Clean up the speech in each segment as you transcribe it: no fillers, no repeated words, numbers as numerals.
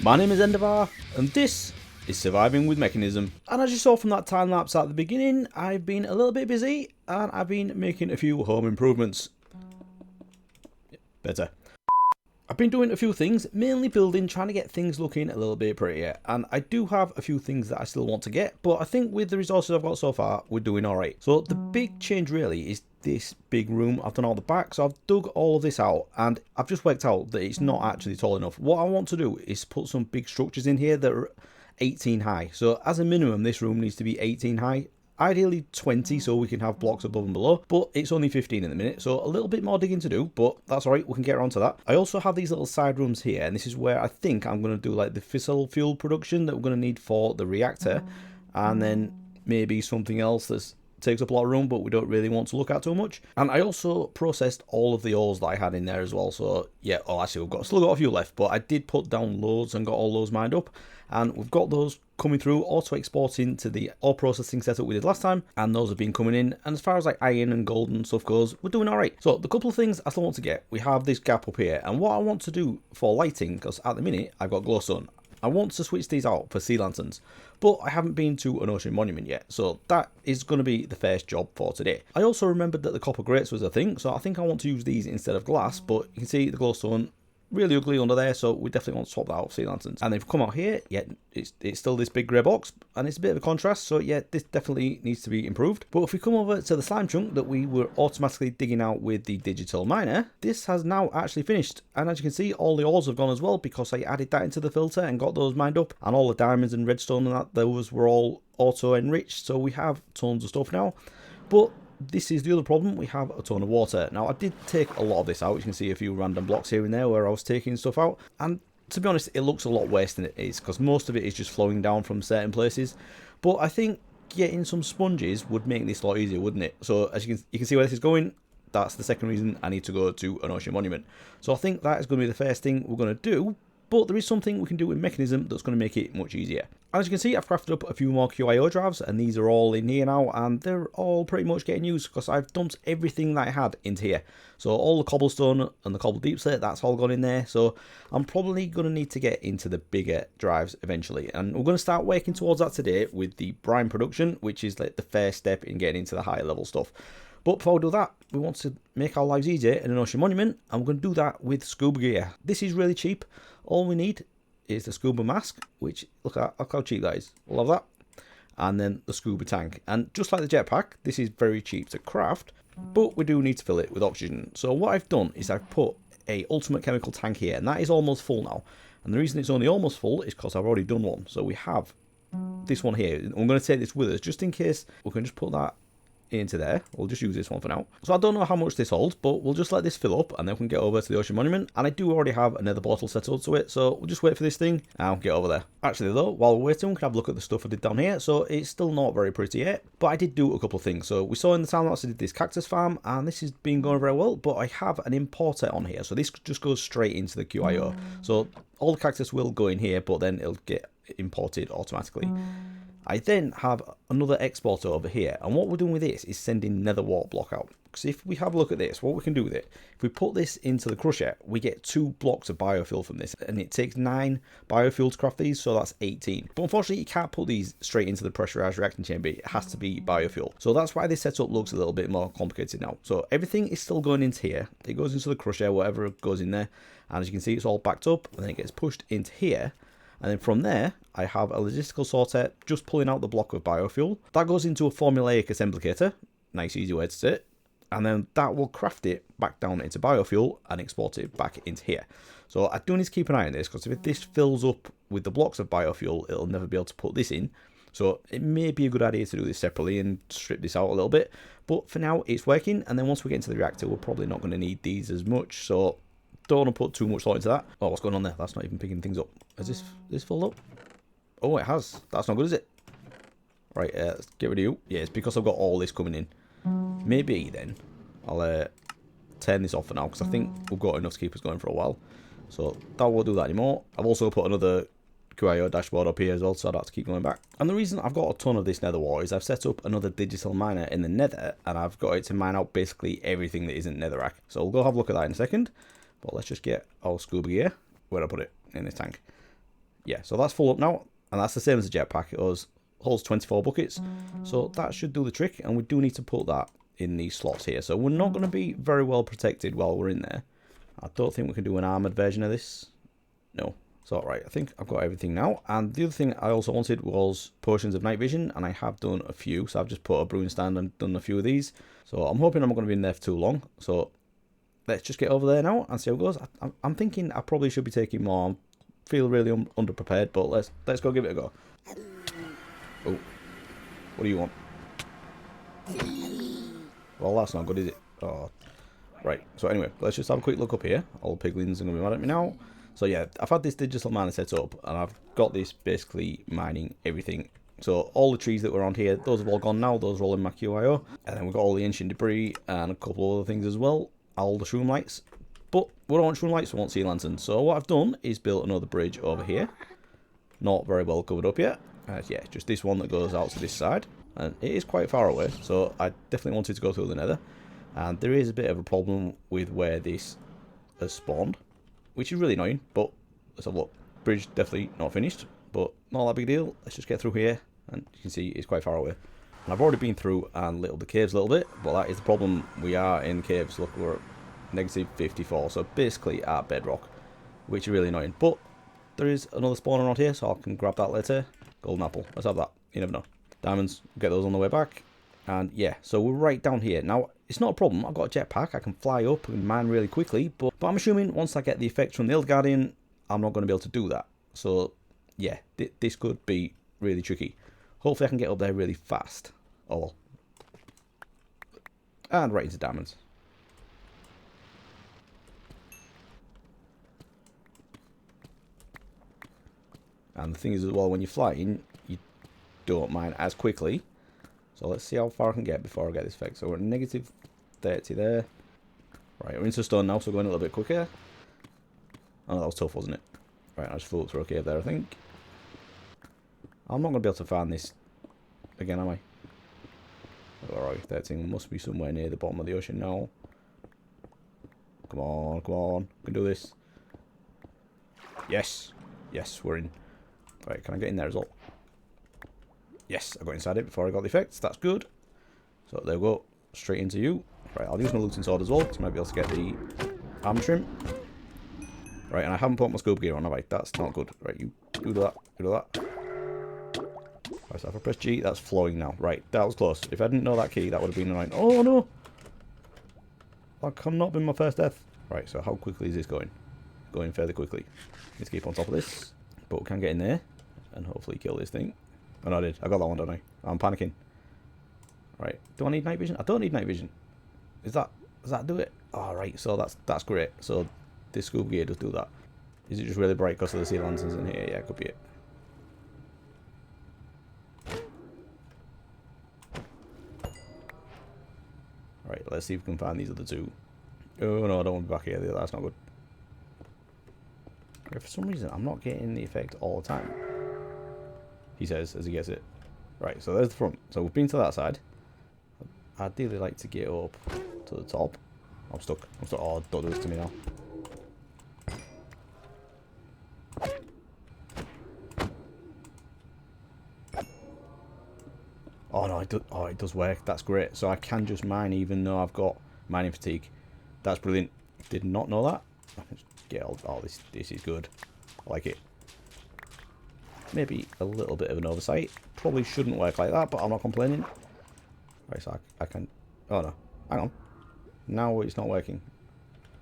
My name is Endavar, and this is Surviving with Mekanism. And as you saw from that time lapse at the beginning, I've been a little bit busy, and I've been making a few home improvements. Better. I've been doing a few things, mainly building, trying to get things looking a little bit prettier. And I do have a few things that I still want to get, but I think with the resources I've got so far, we're doing alright. So the big change really is this big room. I've done all the back, so I've dug all of this out, and I've just worked out that it's not actually tall enough. What I want to do is put some big structures in here that are 18 high. So as a minimum, this room needs to be 18 high. Ideally 20 so we can have blocks above and below, but it's only 15 in the minute, so a little bit more digging to do, but that's alright, we can get around to that. I also have these little side rooms here, and this is where I think I'm going to do like the fissile fuel production that we're going to need for the reactor, and then maybe something else that takes up a lot of room but we don't really want to look at too much. And I also processed all of the ores that I had in there as well, so yeah, actually we've still got a few left, but I did put down loads and got all those mined up, and we've got those coming through, auto exporting to the ore processing setup we did last time, and those have been coming in. And as far as like iron and gold and stuff goes, we're doing all right. So the couple of things I still want to get, we have this gap up here, and what I want to do for lighting, because at the minute I've got glowstone, I want to switch these out for sea lanterns, but I haven't been to an ocean monument yet, so that is going to be the first job for today. I also remembered that the copper grates was a thing, so I think I want to use these instead of glass, but you can see the glowstone really ugly under there, so we definitely want to swap that out for sea lanterns. And they've come out here, yeah, it's still this big grey box, and it's a bit of a contrast, so yeah, this definitely needs to be improved. But if we come over to the slime chunk that we were automatically digging out with the digital miner, this has now actually finished, and as you can see, all the ores have gone as well, because I added that into the filter and got those mined up, and all the diamonds and redstone and that, those were all auto enriched, so we have tons of stuff now. But this is the other problem, we have a ton of water. Now I did take a lot of this out, you can see a few random blocks here and there where I was taking stuff out, and to be honest it looks a lot worse than it is, because most of it is just flowing down from certain places. But I think getting some sponges would make this a lot easier, wouldn't it? So as you can see where this is going, that's the second reason I need to go to an ocean monument. So I think that is going to be the first thing we're going to do. But there is something we can do with Mekanism that's going to make it much easier. As you can see, I've crafted up a few more QIO drives, and these are all in here now, and they're all pretty much getting used because I've dumped everything that I had into here. So all the cobblestone and the cobble deep slate, that's all gone in there. So I'm probably going to need to get into the bigger drives eventually, and we're going to start working towards that today with the brine production, which is like the first step in getting into the higher level stuff. But before we do that, we want to make our lives easier in an ocean monument, and we're going to do that with scuba gear. This is really cheap. All we need is the scuba mask, which, look how cheap that is. We'll have that. And then the scuba tank. And just like the jetpack, this is very cheap to craft, but we do need to fill it with oxygen. So what I've done is I've put a ultimate chemical tank here, and that is almost full now. And the reason it's only almost full is because I've already done one. So we have this one here. I'm going to take this with us just in case. We can just put that into there. We'll just use this one for now. So I don't know how much this holds, but we'll just let this fill up and then we can get over to the ocean monument. And I do already have another bottle set up to it, so we'll just wait for this thing and I'll get over there. Actually though, while we're waiting, we can have a look at the stuff I did down here. So it's still not very pretty yet, but I did do a couple of things. So we saw in the time lapse I did this cactus farm, and this has been going very well, but I have an importer on here, so this just goes straight into the QIO. So all the cactus will go in here, but then it'll get imported automatically. I then have another exporter over here, and what we're doing with this is sending nether wart block out. Because if we have a look at this, what we can do with it, if we put this into the crusher, we get 2 blocks of biofuel from this, and it takes 9 biofuel to craft these, so that's 18. But unfortunately, you can't put these straight into the pressurized reacting chamber, it has to be biofuel. So that's why this setup looks a little bit more complicated now. So everything is still going into here, it goes into the crusher, whatever goes in there, and as you can see, it's all backed up, and then it gets pushed into here. And then from there, I have a logistical sorter just pulling out the block of biofuel. That goes into a formulaic assemblator, nice easy way to say it. And then that will craft it back down into biofuel and export it back into here. So I do need to keep an eye on this, because if this fills up with the blocks of biofuel, it'll never be able to put this in. So it may be a good idea to do this separately and strip this out a little bit. But for now, it's working. And then once we get into the reactor, we're probably not going to need these as much. So don't want to put too much thought into that. Oh, what's going on there? That's not even picking things up. Has this filled up? Oh, it has. That's not good, is it? Right, let's get rid of you. Yeah, it's because I've got all this coming in. Maybe then I'll turn this off for now, because I think we've got enough to keep us going for a while. So that won't do that anymore. I've also put another QIO dashboard up here as well, so I'd have to keep going back. And the reason I've got a ton of this nether wart is I've set up another digital miner in the nether, and I've got it to mine out basically everything that isn't netherrack. So we'll go have a look at that in a second. But let's just get our scuba gear. Where'd I put it? In this tank. Yeah, so that's full up now, and that's the same as a jetpack. It holds 24 buckets, so that should do the trick, and we do need to put that in these slots here. So we're not going to be very well protected while we're in there. I don't think we can do an armoured version of this. No. So, right, I think I've got everything now. And the other thing I also wanted was potions of night vision, and I have done a few. So I've just put a brewing stand and done a few of these. So I'm hoping I'm not going to be in there for too long. So let's just get over there now and see how it goes. I'm thinking I probably should be taking more. I feel really underprepared, but let's go give it a go. Oh, what do you want? Well, that's not good, is it? Oh, right. So anyway, let's just have a quick look up here. All the piglins are going to be mad at me now. So yeah, I've had this digital miner set up, and I've got this basically mining everything. So all the trees that were on here, those have all gone now. Those are all in my QIO. And then we've got all the ancient debris and a couple of other things as well. All the shroom lights. But we don't want shroom lights, we want sea lanterns. So what I've done is built another bridge over here. Not very well covered up yet. Yeah, just this one that goes out to this side. And it is quite far away, so I definitely wanted to go through the nether. And there is a bit of a problem with where this has spawned, which is really annoying, but let's have a look. Bridge definitely not finished, but not that big deal. Let's just get through here, and you can see it's quite far away. And I've already been through and lit up the caves a little bit, but that is the problem. We are in caves. Look, we're at negative 54, so basically at bedrock, which is really annoying. But there is another spawner around here, so I can grab that later. Golden apple. Let's have that. You never know. Diamonds. Get those on the way back. And yeah, so we're right down here. Now, it's not a problem. I've got a jetpack. I can fly up and mine really quickly. But I'm assuming once I get the effects from the Elder Guardian, I'm not going to be able to do that. So yeah, this could be really tricky. Hopefully I can get up there really fast. Oh well. And right into diamonds. And the thing is as well, when you're flying, you don't mine as quickly. So let's see how far I can get before I get this effect. So we're at negative 30 there. Right, we're into stone now, so we're going a little bit quicker. Oh, that was tough, wasn't it? Right, I just flew up through a cave there, I think. I'm not going to be able to find this again, am I? Alright, 13 must be somewhere near the bottom of the ocean now. Come on, come on. We can do this. Yes. Yes, we're in. Right, can I get in there as well? Yes, I got inside it before I got the effects. That's good. So there we go. Straight into you. Right, I'll use my looting sword as well, because I might be able to get the armor trim. Right, and I haven't put my scuba gear on, have I? That's not good. Right, you do that. Do that. Right, so if I press G, that's flowing now. Right, that was close. If I didn't know that key, that would have been annoying. Oh, no! That cannot be my first death. Right, so how quickly is this going? Going fairly quickly. Need to keep on top of this. But we can get in there and hopefully kill this thing. Oh, no, I did. I got that one, don't I? I'm panicking. Right. Do I need night vision? I don't need night vision. Does that do it? Oh, right. So that's great. So this scuba gear does do that. Is it just really bright because of the sea lanterns in here? Yeah, it could be it. Right, let's see if we can find these other two. Oh, no, I don't want to be back here. That's not good. For some reason, I'm not getting the effect all the time. He says as he gets it. Right, so there's the front. So we've been to that side. I'd ideally like to get up to the top. I'm stuck. Oh, don't do this to me now. Oh no, it does work. That's great. So I can just mine even though I've got mining fatigue. That's brilliant. Did not know that. I can just get all this. This is good. I like it. Maybe a little bit of an oversight. Probably shouldn't work like that, but I'm not complaining. Right, so I can... Oh, no. Hang on. Now it's not working.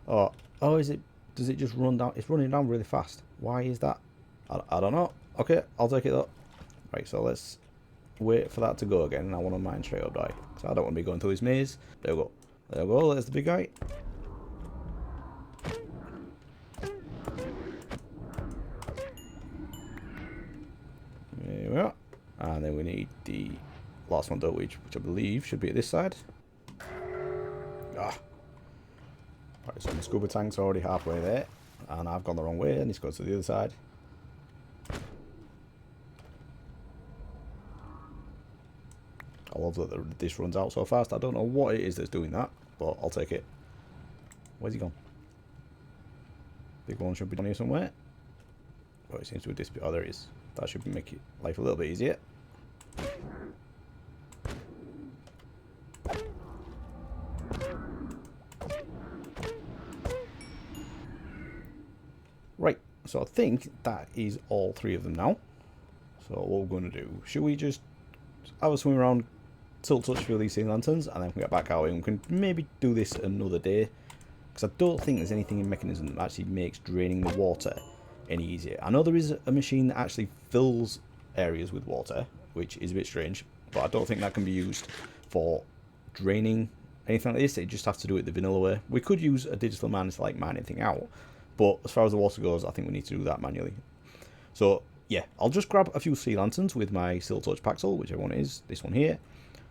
Oh, is it... Does it just run down? It's running down really fast. Why is that? I don't know. Okay, I'll take it though. Right, so let's wait for that to go again. And I want to mine straight up die. So I don't want to be going through this maze. There we go. There we go. There's the big guy. There we are. And then we need the last one though, which I believe should be at this side. Ah. Right, so my scuba tank's already halfway there. And I've gone the wrong way and this goes to the other side. I love that this runs out so fast. I don't know what it is that's doing that, but I'll take it. Where's he gone? Big one should be down here somewhere. Oh, it seems to have disappeared. Oh, there it is. That should make it life a little bit easier. Right, so I think that is all 3 of them now. So what we're going to do, should we just have a swim around, tilt touch through these sea lanterns, and then we can get back out and we can maybe do this another day. Because I don't think there's anything in Mekanism that actually makes draining the water any easier. I know there is a machine that actually fills areas with water, which is a bit strange, but I don't think that can be used for draining anything like this. It just has to do it the vanilla way. We could use a digital miner to like mine anything out, but as far as the water goes, I think we need to do that manually. So yeah, I'll just grab a few sea lanterns with my Steel Torch Paxel, whichever one it is, this one here.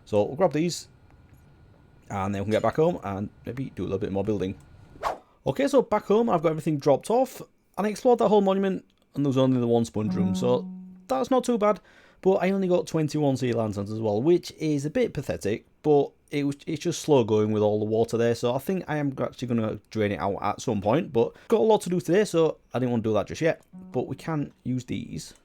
So we'll grab these, and then we can get back home and maybe do a little bit more building. Okay, so back home, I've got everything dropped off, and I explored that whole monument, and there was only the 1 sponge room, so that's not too bad. But I only got 21 sea lanterns as well, which is a bit pathetic, but it's just slow going with all the water there, so I think I am actually going to drain it out at some point, but got a lot to do today, so I didn't want to do that just yet. But we can use these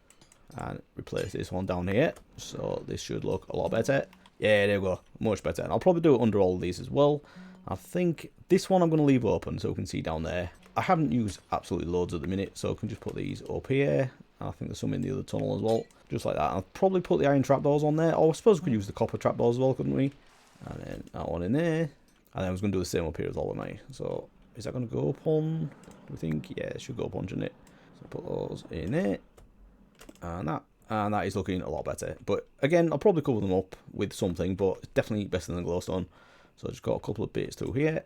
and replace this one down here, so this should look a lot better. Yeah, there we go, much better. And I'll probably do it under all of these as well. I think this one I'm going to leave open so we can see down there. I haven't used absolutely loads at the minute, so I can just put these up here. I think there's some in the other tunnel as well, just like that. I'll probably put the iron trapdoors on there, or I suppose we could use the copper trapdoors as well, couldn't we? And then that one in there, and then I was going to do the same up here as well with my. So is that going to go up on? Do we think? Yeah, it should go up on, shouldn't it? So put those in there, and that is looking a lot better. But again, I'll probably cover them up with something, but it's definitely better than glowstone. So I just got a couple of bits through here,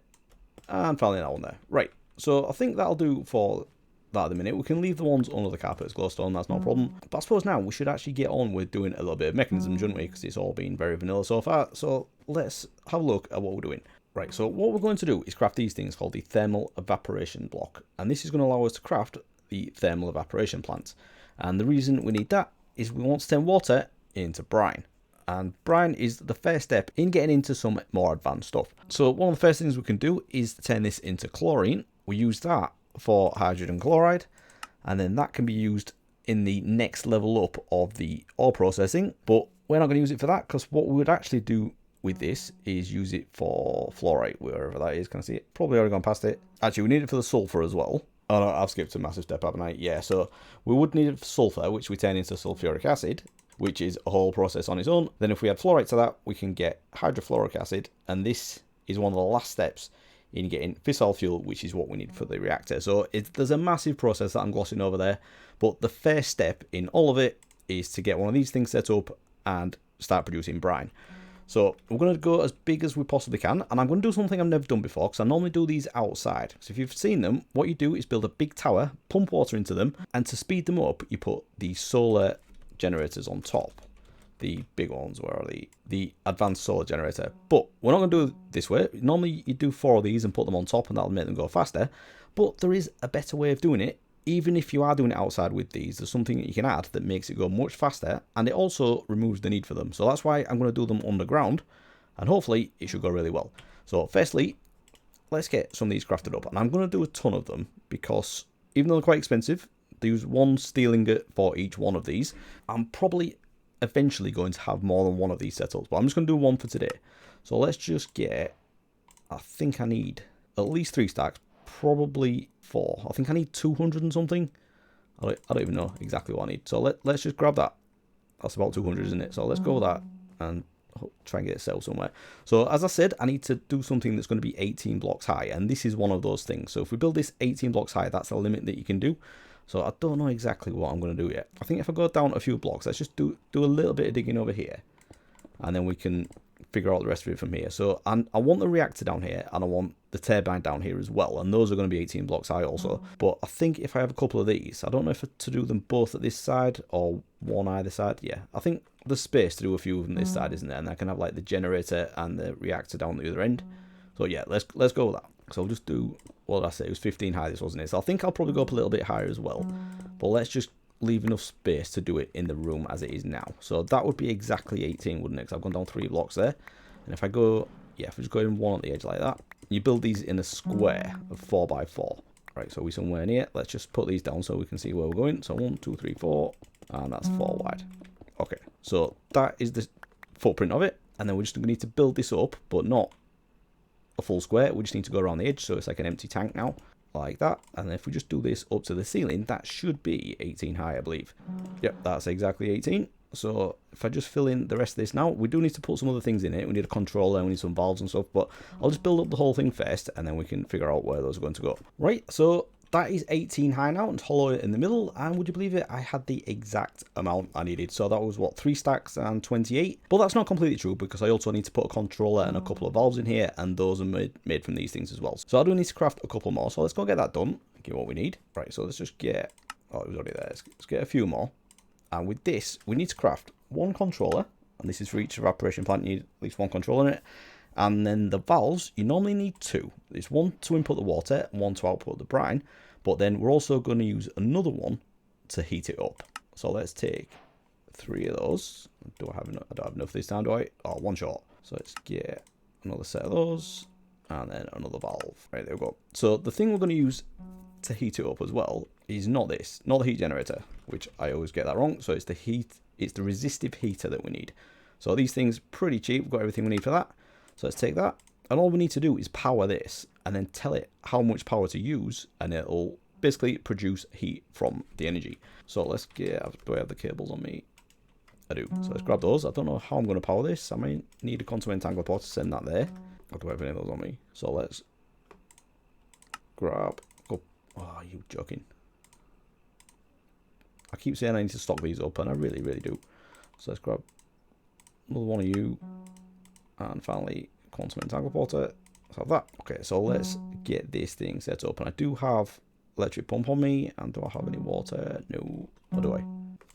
and finally that one there. Right, so I think that'll do for that at the minute. We can leave the ones under the carpet as glowstone, that's no problem. But I suppose now we should actually get on with doing a little bit of Mekanism, shouldn't we? Because it's all been very vanilla so far. So let's have a look at what we're doing. Right, so what we're going to do is craft these things called the thermal evaporation block. And this is going to allow us to craft the thermal evaporation plant. And the reason we need that is we want to turn water into brine. And brine is the first step in getting into some more advanced stuff. So one of the first things we can do is turn this into chlorine. We use that for hydrogen chloride, and then that can be used in the next level up of the ore processing, but we're not going to use it for that, because what we would actually do with this is use it for fluorite, wherever that is. Can I see it? Probably already gone past it. Actually, we need it for the sulfur as well. Oh no, I've skipped a massive step, haven't I? Yeah, so we would need it for sulfur, which we turn into sulfuric acid, which is a whole process on its own. Then if we add fluorite to that, we can get hydrofluoric acid, and this is one of the last steps in getting fissile fuel, which is what we need for the reactor. So there's a massive process that I'm glossing over there, but the first step in all of it is to get one of these things set up and start producing brine. So we're going to go as big as we possibly can, and I'm going to do something I've never done before, because I normally do these outside. So if you've seen them, what you do is build a big tower, pump water into them, and to speed them up, you put the solar generators on top. The big ones, where are the advanced solar generator. But we're not going to do it this way. Normally you do 4 of these and put them on top, and that'll make them go faster. But there is a better way of doing it. Even if you are doing it outside with these, there's something that you can add that makes it go much faster, and it also removes the need for them. So that's why I'm going to do them underground, and hopefully it should go really well. So firstly, let's get some of these crafted up, and I'm going to do a ton of them, because even though they're quite expensive, they use 1 steel ingot for each one of these. I'm probably eventually going to have more than one of these setups, but I'm just going to do one for today. So let's just get, I think I need at least 3 stacks, probably 4. I think I need 200 and something. I don't even know exactly what I need. So let's just grab that. That's about 200, isn't it? So let's go with that and try and get it set up somewhere. So as I said, I need to do something that's going to be 18 blocks high, and this is one of those things. So if we build this 18 blocks high, that's the limit that you can do. So I don't know exactly what I'm going to do yet. I think if I go down a few blocks, let's just do a little bit of digging over here, and then we can figure out the rest of it from here. So I want the reactor down here, and I want the turbine down here as well, and those are going to be 18 blocks high also. But I think if I have a couple of these, I don't know if to do them both at this side or one either side. Yeah, I think there's space to do a few of them this side, isn't there? And I can have like the generator and the reactor down the other end. So yeah, let's go with that. So I'll just do, what did I say? It was 15 high, this wasn't it? So I think I'll probably go up a little bit higher as well. But let's just leave enough space to do it in the room as it is now. So that would be exactly 18, wouldn't it? Because I've gone down 3 blocks there. And if I go, yeah, if I just go in one on the edge like that, you build these in a square of 4 by 4. Right, so we're somewhere near. Let's just put these down so we can see where we're going. So 1, 2, 3, 4, and that's 4 wide. Okay, so that is the footprint of it. And then we're just going to need to build this up, but not a full square. We just need to go around the edge, so it's like an empty tank now, like that. And if we just do this up to the ceiling, that should be 18 high, I believe. Yep, that's exactly 18. So if I just fill in the rest of this now, we do need to put some other things in it. We need a controller, we need some valves and stuff, but I'll just build up the whole thing first, and then we can figure out where those are going to go. Right, so that is 18 high now, and hollow it in the middle, and would you believe it, I had the exact amount I needed. So that was, what, 3 stacks and 28? But that's not completely true, because I also need to put a controller and a couple of valves in here, and those are made from these things as well. So I do need to craft a couple more, so let's go get that done, get what we need. Right, so let's just get, oh, it was already there, let's get a few more. And with this, we need to craft 1 controller, and this is for each evaporation plant, you need at least 1 controller in it. And then the valves, you normally need 2. There's 1 to input the water, and 1 to output the brine. But then we're also going to use another one to heat it up. So let's take 3 of those. Do I have enough? I don't have enough this time, do I? Oh, 1 short. So let's get another set of those, and then another valve. Right, there we go. So the thing we're going to use to heat it up as well is not this, not the heat generator, which I always get that wrong. So it's the heat, it's the resistive heater that we need. So these things pretty cheap, we've got everything we need for that. So let's take that, and all we need to do is power this and then tell it how much power to use, and it'll basically produce heat from the energy. So let's get, do I have the cables on me? I do. So let's grab those. I don't know how I'm going to power this. I might need a quantum entangler port to send that there. Or do I have any of those on me? So let's grab, oh, are you joking? I keep saying I need to stock these up, and I really, really do. So let's grab another one of you, and finally quantum entangler porter. Let's have that. Okay, so let's get this thing set up, and I do have electric pump on me, and do I have any water? No. Or do I?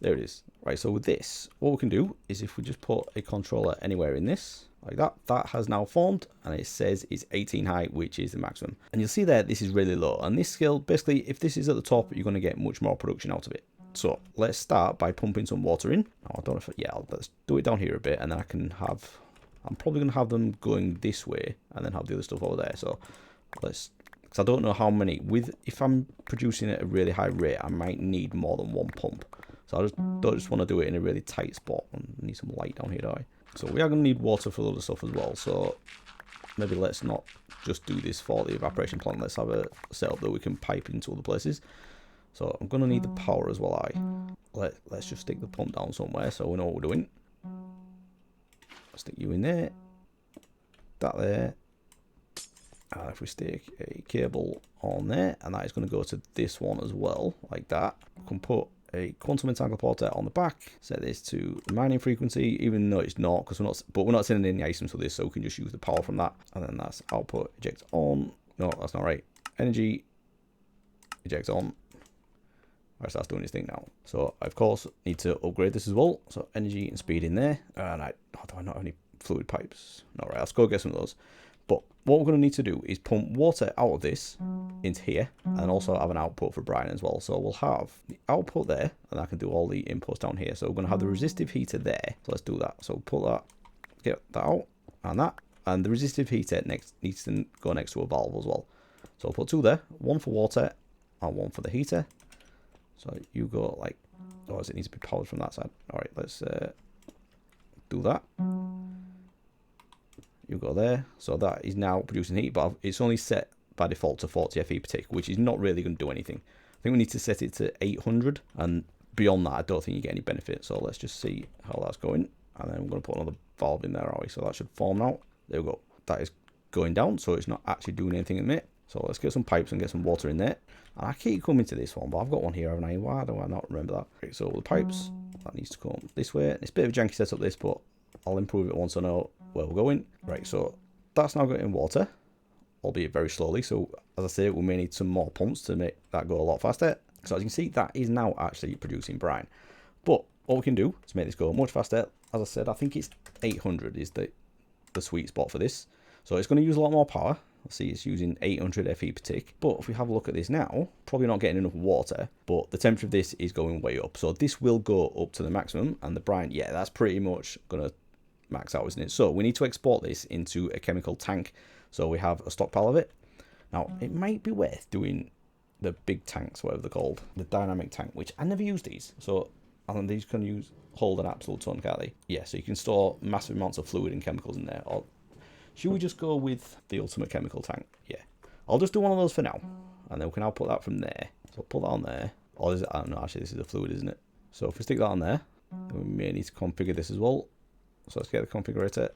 There it is. Right, so with this, what we can do is if we just put a controller anywhere in this, like that, that has now formed, and it says it's 18 high, which is the maximum. And you'll see there, this is really low, and this skill, basically, if this is at the top, you're going to get much more production out of it. So let's start by pumping some water in. Now, I don't know if, yeah, let's do it down here a bit, and then I can have, I'm probably going to have them going this way, and then have the other stuff over there. So let's, because I don't know how many, if I'm producing at a really high rate, I might need more than 1 pump. So I don't just want to do it in a really tight spot. I need some light down here, do I? So we are going to need water for the other stuff as well. So maybe let's not just do this for the evaporation plant. Let's have a setup that we can pipe into other places. So I'm going to need the power as well. Let's just stick the pump down somewhere so we know what we're doing. Stick you in there. That there. And if we stick a cable on there, and that is going to go to this one as well, like that. We can put a quantum entangler porter on the back, set this to the mining frequency, even though it's not, because we're not sending any items for this, so we can just use the power from that. And then that's output, eject on. No, that's not right. Energy, eject on. Right, so that's doing its thing now. So I of course need to upgrade this as well. So energy and speed in there. And do I not have any fluid pipes? No, right, let's go get some of those. But what we're going to need to do is pump water out of this into here, and also have an output for brine as well. So we'll have the output there, and I can do all the inputs down here. So we're going to have the resistive heater there. So let's do that. So put that, get that out, and that. And the resistive heater needs to go next to a valve as well. So I'll put 2 there, 1 for water and 1 for the heater. So you go like, oh, does it need to be powered from that side? All right, let's do that. You go there. So that is now producing heat, but it's only set by default to 40 FE per tick, which is not really going to do anything. I think we need to set it to 800, and beyond that, I don't think you get any benefit. So let's just see how that's going. And then we're going to put another valve in there, are we? So that should form now. There we go. That is going down, so it's not actually doing anything in a minute. So let's get some pipes and get some water in there. And I keep coming to this one, but I've got one here, haven't I? Why do I not remember that? Okay, so the pipes, that needs to come this way. It's a bit of a janky setup, this, but I'll improve it once I know where we're going. Right, so that's now getting water, albeit very slowly. So as I say, we may need some more pumps to make that go a lot faster. So as you can see, that is now actually producing brine. But what we can do to make this go much faster, as I said, I think it's 800 is the sweet spot for this. So it's going to use a lot more power. Let's see, it's using 800 FE per tick. But if we have a look at this now, probably not getting enough water, but the temperature of this is going way up. So this will go up to the maximum, and the brine, yeah, that's pretty much going to max out, isn't it? So we need to export this into a chemical tank, so we have a stockpile of it. Now, it might be worth doing the big tanks, whatever they're called, the dynamic tank, which I never use these. So I think these can hold an absolute ton, can't they? Yeah, so you can store massive amounts of fluid and chemicals in there. Or should we just go with the ultimate chemical tank? Yeah, I'll just do one of those for now, and then we can output that from there. So I'll put that on there. Or is it? I don't know. Actually, this is a fluid, isn't it? So if we stick that on there, then we may need to configure this as well. So let's get the configurator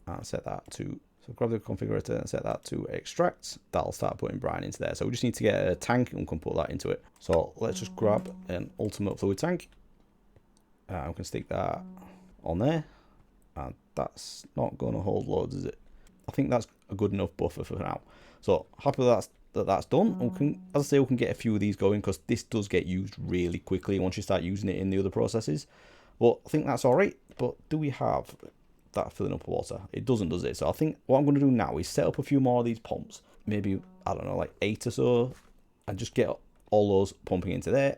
and set that to. So grab the configurator and set that to extract. That'll start putting brine into there. So we just need to get a tank and we can put that into it. So let's just grab an ultimate fluid tank. We can stick that on there. And that's not going to hold loads, is it? I think that's a good enough buffer for now. So happy with that's done. We can, as I say, we can get a few of these going because this does get used really quickly once you start using it in the other processes. But I think that's all right. But do we have that filling up water? It doesn't, does it? So I think what I'm going to do now is set up a few more of these pumps. Maybe, I don't know, like 8 or so. And just get all those pumping into there.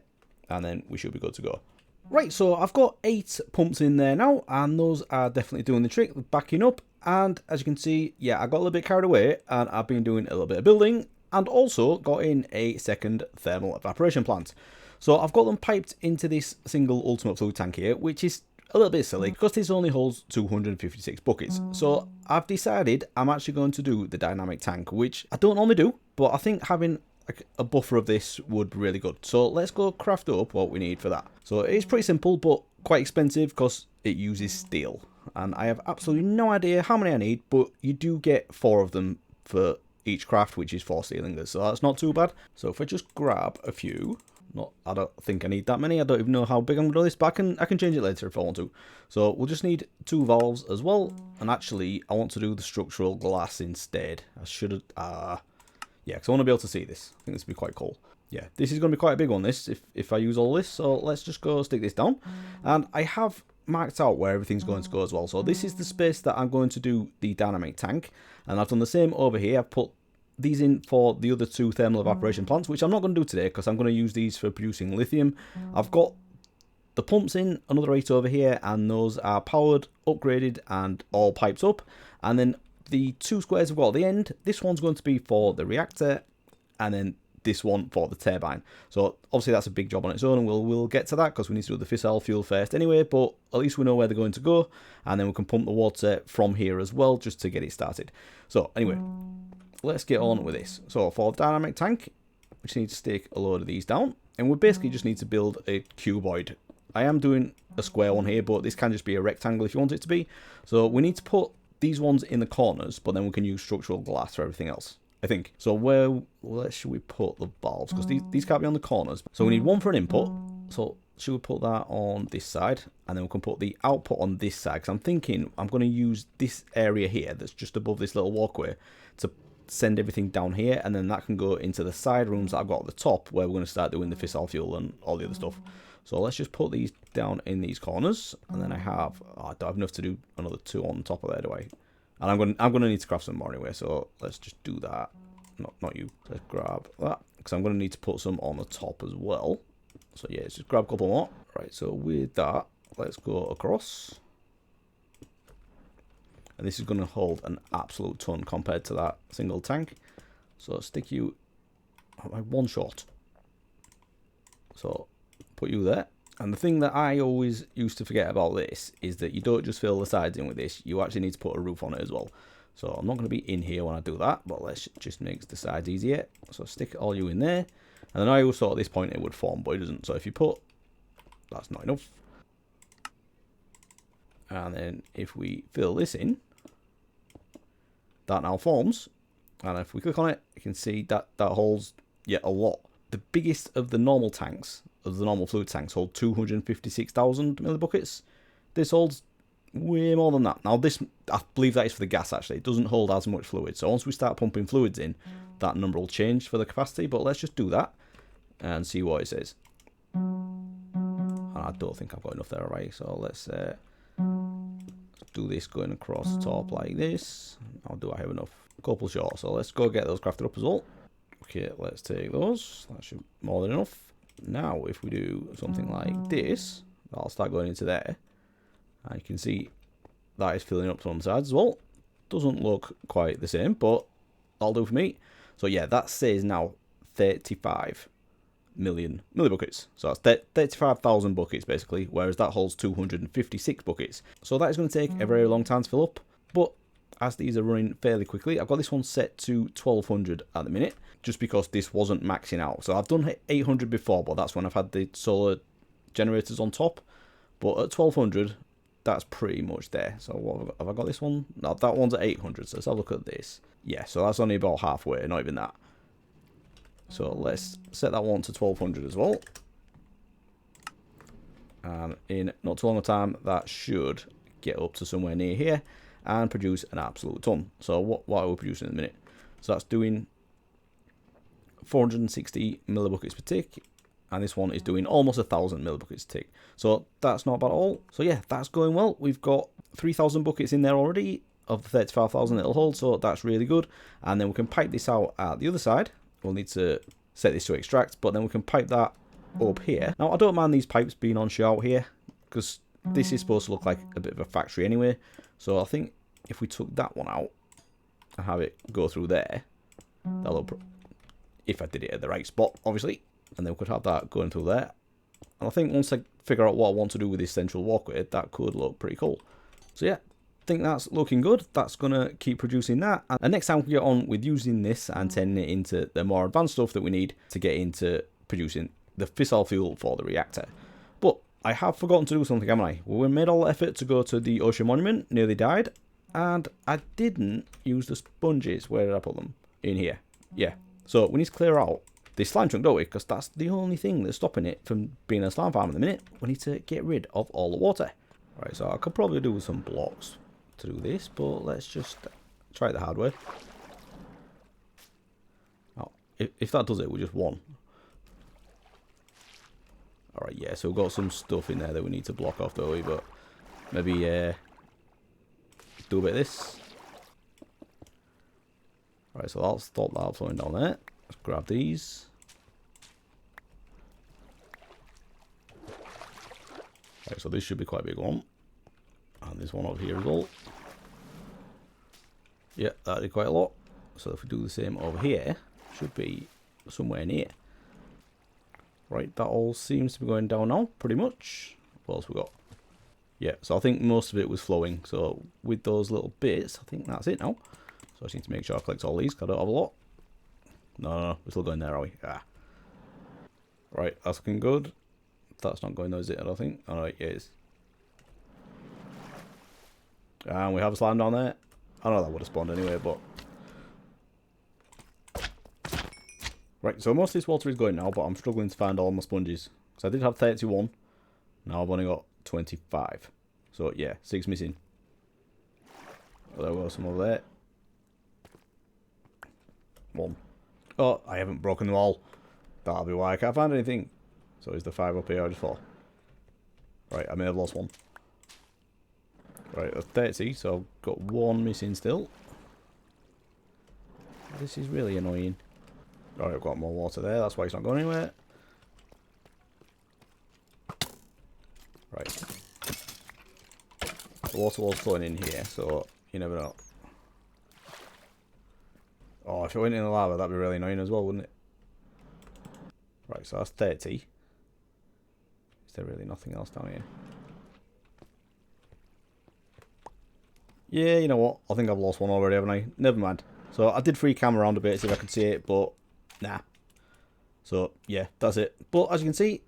And then we should be good to go. Right, so I've got 8 pumps in there now, and those are definitely doing the trick, backing up. And as you can see, yeah, I got a little bit carried away, and I've been doing a little bit of building, and also got in a second thermal evaporation plant. So I've got them piped into this single ultimate fluid tank here, which is a little bit silly because this only holds 256 buckets. So I've decided I'm actually going to do the dynamic tank, which I don't normally do, but I think having a buffer of this would be really good. So let's go craft up what we need for that. So it's pretty simple, but quite expensive because it uses steel. And I have absolutely no idea how many I need, but you do get 4 of them for each craft, which is 4 steel ingots. So that's not too bad. So if I just grab a few, I don't think I need that many. I don't even know how big I'm going to do this, but I can change it later if I want to. So we'll just need 2 valves as well. And actually, I want to do the structural glass instead. I should have... yeah, because I want to be able to see this. I think this would be quite cool. Yeah, this is going to be quite a big one, this, if I use all this. So let's just go stick this down. And I have marked out where everything's going to go as well. So this is the space that I'm going to do the dynamic tank. And I've done the same over here. I've put these in for the other 2 thermal evaporation plants, which I'm not going to do today because I'm going to use these for producing lithium. I've got the pumps in, another 8 over here, and those are powered, upgraded, and all piped up. And then the 2 squares we've got at the end, this one's going to be for the reactor, and then this one for the turbine. So obviously that's a big job on its own, and we'll get to that because we need to do the fissile fuel first anyway, but at least we know where they're going to go, and then we can pump the water from here as well just to get it started. So anyway, let's get on with this. So for the dynamic tank, we just need to stick a load of these down, and we basically just need to build a cuboid. I am doing a square one here, but this can just be a rectangle if you want it to be. So we need to put these ones in the corners, but then we can use structural glass for everything else, I think. So where should we put the valves? Because these can't be on the corners. So we need one for an input. So should we put that on this side? And then we can put the output on this side. Because I'm thinking I'm going to use this area here that's just above this little walkway to send everything down here. And then that can go into the side rooms that I've got at the top where we're going to start doing the fissile fuel and all the other stuff. So let's just put these down in these corners, and then I don't have enough to do another 2 on top of there, do I? And I'm going to need to craft some more anyway, so let's just do that. Not you. Let's grab that, because I'm going to need to put some on the top as well. So yeah, let's just grab a couple more. Right, so with that, let's go across. And this is going to hold an absolute ton compared to that single tank. So stick you like 1 short. So put you there. And the thing that I always used to forget about this is that you don't just fill the sides in with this, you actually need to put a roof on it as well. So I'm not going to be in here when I do that, but let's just make the sides easier. So stick all you in there. And then I always thought at this point it would form, but it doesn't. So if you put, that's not enough. And then if we fill this in, that now forms. And if we click on it, you can see that that holds yet a lot. The biggest of the normal tanks, of the normal fluid tanks, hold 256,000 millibuckets. This holds way more than that. Now this, I believe that is for the gas actually. It doesn't hold as much fluid. So once we start pumping fluids in, that number will change for the capacity. But let's just do that and see what it says. And I don't think I've got enough there already. So let's do this going across the top like this. Now do I have enough? A couple short. So let's go get those crafted up as well. Okay, let's take those. That should be more than enough. Now, if we do something like this, that'll start going into there. And you can see that is filling up some sides as well. Doesn't look quite the same, but that'll do for me. So yeah, that says now 35 million millibuckets. So that's 35,000 buckets basically, whereas that holds 256 buckets. So that is going to take a very long time to fill up, but as these are running fairly quickly, I've got this one set to 1200 at the minute, just because this wasn't maxing out. So I've done 800 before, but that's when I've had the solar generators on top. But at 1200, that's pretty much there. So what have I got this one? No, that one's at 800, so let's have a look at this. Yeah, so that's only about halfway, not even that. So let's set that one to 1200 as well. And in not too long a time, that should get up to somewhere near here and produce an absolute ton. So what are we producing in a minute? So that's doing 460 millibuckets per tick, and this one is doing almost 1,000 millibuckets a tick. So that's not bad at all. So yeah, that's going well. We've got 3,000 buckets in there already of the 35,000 it'll hold, so that's really good. And then we can pipe this out at the other side. We'll need to set this to extract, but then we can pipe that up here. Now I don't mind these pipes being on show out here, because this is supposed to look like a bit of a factory anyway. So I think if we took that one out and have it go through there, that'll, if I did it at the right spot, obviously, and then we could have that going through there. And I think once I figure out what I want to do with this central walkway, that could look pretty cool. So yeah, I think that's looking good. That's going to keep producing that. And next time we get on with using this and turning it into the more advanced stuff that we need to get into producing the fissile fuel for the reactor. But I have forgotten to do something, haven't I? We made all the effort to go to the ocean monument, nearly died, and I didn't use the sponges. Where did I put them? In here. Yeah. So we need to clear out this slime chunk, don't we? Because that's the only thing that's stopping it from being a slime farm at the minute. We need to get rid of all the water. Right, so I could probably do with some blocks to do this, but let's just try it the hard way. Oh, if that does it, we're just one. Alright, yeah, so we've got some stuff in there that we need to block off, don't we? But maybe do a bit of this. Right, so I'll stop that flowing down there. Let's grab these. Right, so this should be quite a big one. And this one over here as well. Yeah, that did quite a lot. So if we do the same over here, should be somewhere near. Right, that all seems to be going down now, pretty much. What else we got? Yeah, so I think most of it was flowing. So with those little bits, I think that's it now. So I just need to make sure I collect all these, because I don't have a lot. No, we're still going there, are we? Ah. Right, that's looking good. That's not going there, is it? I don't think. Alright, yeah, it is. And we have a slime down there. I know that would have spawned anyway, but... Right, so most of this water is going now, but I'm struggling to find all my sponges. So I did have 31. Now I've only got 25. So yeah, 6 missing. Oh, there we go, some over there. 1. Oh, I haven't broken them all. That'll be why I can't find anything. So is the 5 up here or just 4? Right, I may have lost one. Right, that's 30, so I've got 1 missing still. This is really annoying. Right, I've got more water there, that's why it's not going anywhere. Right. The water was flowing in here, so you never know. Oh, if it went in the lava, that'd be really annoying as well, wouldn't it? Right, so that's 30. Is there really nothing else down here? Yeah, you know what? I think I've lost one already, haven't I? Never mind. So I did free cam around a bit to see if I could see it, but nah. So yeah, that's it. But as you can see,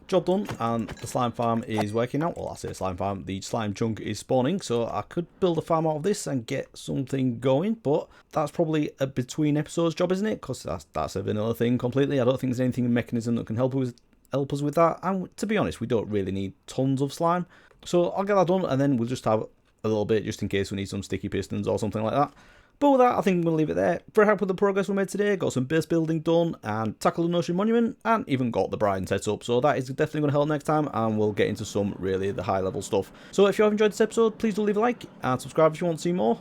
job done, and the slime farm is working out. Well, I say slime farm, the slime chunk is spawning, so I could build a farm out of this and get something going, but that's probably a between episodes job, isn't it? Because that's a vanilla thing completely. I don't think there's anything in Mekanism that can help us with that, and to be honest, we don't really need tons of slime. So I'll get that done, and then we'll just have a little bit just in case we need some sticky pistons or something like that. But with that, I think we'll leave it there. Very happy with the progress we made today. Got some base building done and tackled an ocean monument, and even got the brine set up. So that is definitely going to help next time, and we'll get into some really the high level stuff. So if you have enjoyed this episode, please do leave a like and subscribe if you want to see more.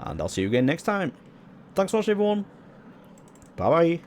And I'll see you again next time. Thanks so much, everyone. Bye bye.